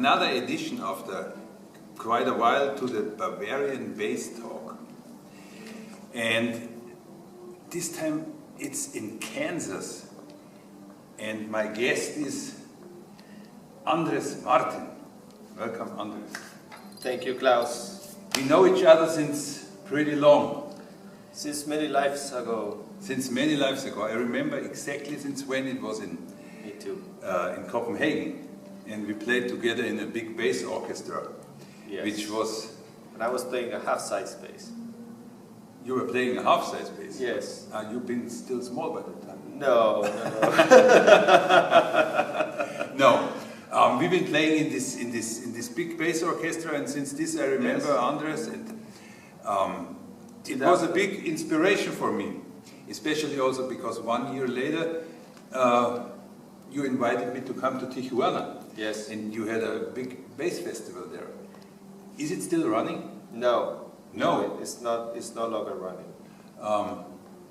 another edition after quite a while to the Bavarian Basstalk. And this time it's in Kansas. And my guest is Andres Martin. Welcome, Andres. Thank you, Klaus. We know each other since pretty long. Since many lives ago. Since many lives ago. I remember exactly since when it was in Me too. In Copenhagen. And we played together in a big bass orchestra. Yes. Which was... And I was playing a half-size bass. You were playing a half-size bass? Yes. You've been still small by that time? No. No. We've been playing in this big bass orchestra, and since this I remember Yes. Andres, and it was a big inspiration for me, especially also because 1 year later you invited me to come to Tijuana. Yes. And you had a big bass festival there. Is it still running? No. No. It's not. It's no longer running.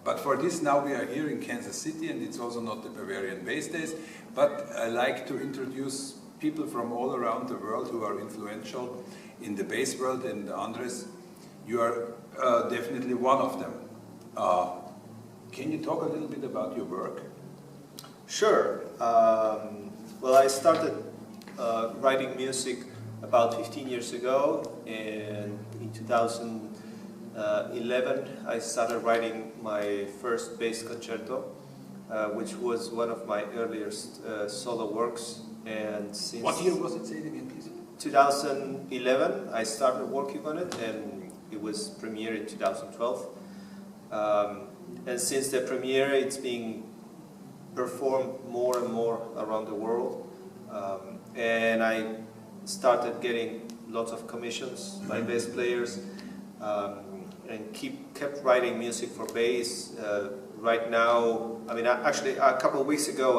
But for this now we are here in Kansas City, and it's also not the Bavarian Bassdays, but I like to introduce people from all around the world who are influential in the bass world, and Andres, you are definitely one of them. Can you talk a little bit about your work? Sure. Well, I started writing music about 15 years ago, and in 2011 I started writing my first bass concerto, which was one of my earliest solo works. And since What year was it? Say it again, please. 2011 I started working on it, and it was premiered in 2012. And since the premiere, it's being performed more and more around the world. And I started getting lots of commissions by bass players, and kept writing music for bass. Right now, I mean, actually a couple of weeks ago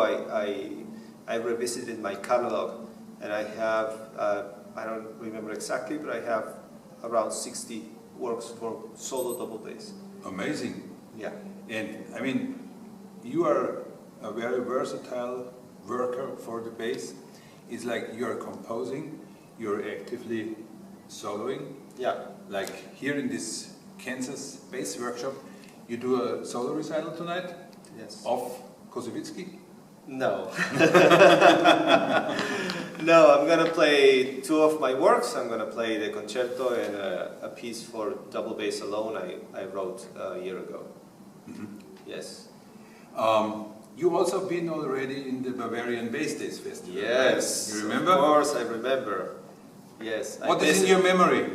I revisited my catalog, and I have, I don't remember exactly, but I have around 60 works for solo double bass. Amazing. Yeah. And I mean, you are a very versatile worker for the bass. It's like you're composing, you're actively soloing. Yeah. Like here in this Kansas bass workshop, you do a solo recital tonight? Yes. Of Kosovitsky? No. No, I'm going to play two of my works. I'm going to play the concerto and a piece for double bass alone I wrote a year ago. Mm-hmm. Yes. You also been already in the Bavarian Bassdays festival. Yes. Right? You remember? Of course, I remember. Yes. What is in your memory?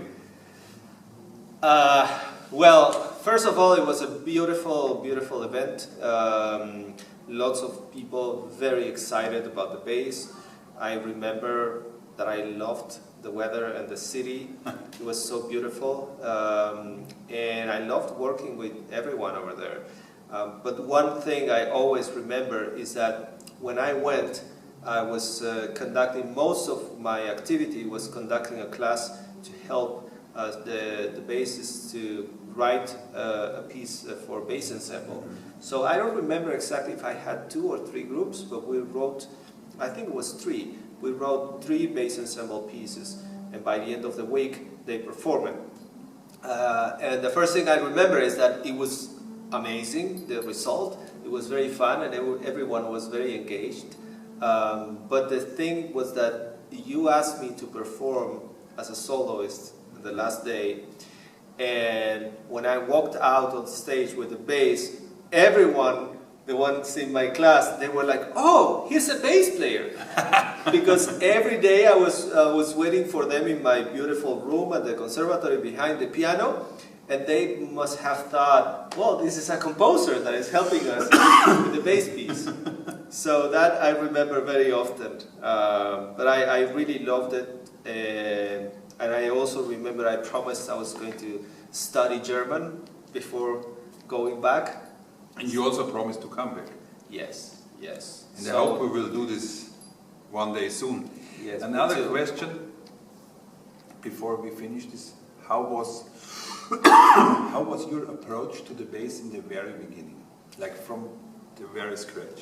Well, first of all, it was a beautiful, beautiful event. Lots of people very excited about the bass. I remember that I loved the weather and the city. It was so beautiful. And I loved working with everyone over there. But one thing I always remember is that when I went, I was conducting, most of my activity was conducting a class to help the bassists to write a piece for bass ensemble. So I don't remember exactly if I had 2 or 3 groups, but we wrote, I think it was 3. We wrote 3 bass ensemble pieces, and by the end of the week they performed it. And the first thing I remember is that it was amazing, the result. It was very fun, and everyone was very engaged. But the thing was that you asked me to perform as a soloist the last day, and when I walked out on stage with the bass, everyone, the ones in my class, they were like, "Oh, he's a bass player," because every day I was waiting for them in my beautiful room at the conservatory behind the piano, and they must have thought, "Well, this is a composer that is helping us with the bass piece." So that I remember very often, but I really loved it, and I also remember I promised I was going to study German before going back. And you also promised to come back. Yes, yes. And I hope we will do this one day soon. Yes, another question before we finish this: how was your approach to the bass in the very beginning, like from the very scratch?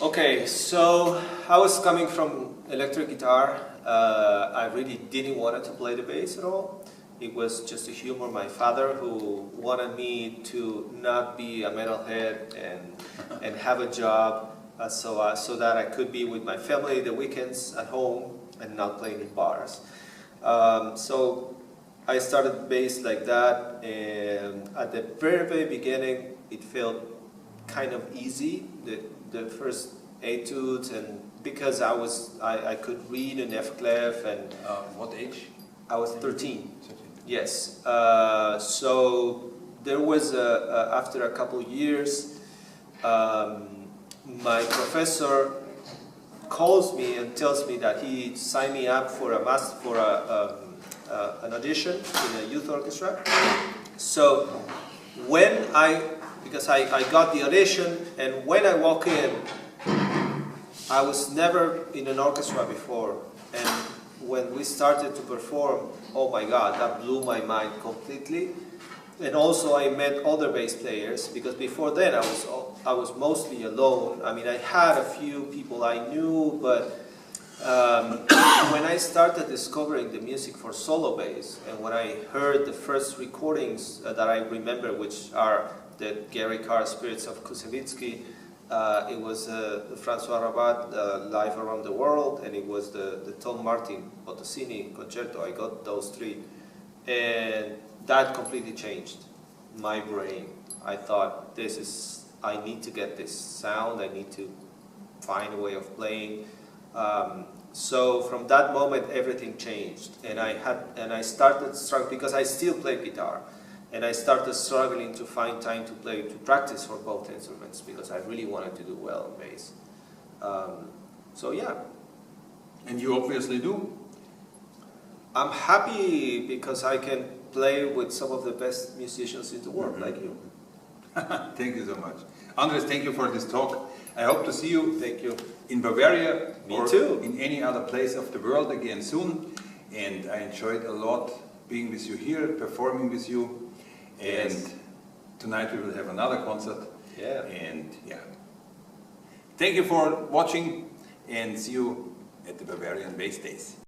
Okay, so I was coming from electric guitar. I really didn't want to play the bass at all. It was just a humor. My father who wanted me to not be a metalhead and have a job so that I could be with my family the weekends at home and not playing in bars. So I started bass like that, and at the very beginning it felt kind of easy. The first etudes, and because I could read an F clef, and What age? I was 13. 13. Yes. So there was after a couple years, my professor calls me and tells me that he signed me up for an audition in a youth orchestra. So because I got the audition, and when I walk in, I was never in an orchestra before, and when we started to perform, oh my God, that blew my mind completely. And also I met other bass players, because before then I was mostly alone. I mean, I had a few people I knew, but when I started discovering the music for solo bass, and when I heard the first recordings that I remember, which are the Gary Carr Spirits of Kusevitsky, it was the Francois Rabat Live Around the World, and it was the Tom Martin Bottesini Concerto. I got those three, and that completely changed my brain. I thought, I need to get this sound, I need to find a way of playing. So from that moment everything changed, and I started struggling, because I still play guitar, and I started struggling to find time to practice for both instruments, because I really wanted to do well on bass. So yeah. And you obviously do. I'm happy because I can play with some of the best musicians in the world, like you. Thank you so much. Andres, thank you for this talk. I hope to see you. Thank you. In Bavaria. Me or too. in any other place of the world again soon. And I enjoyed a lot being with you here, performing with you. And Yes. tonight we will have another concert. Yeah. And yeah. Thank you for watching, and see you at the Bavarian Bassdays.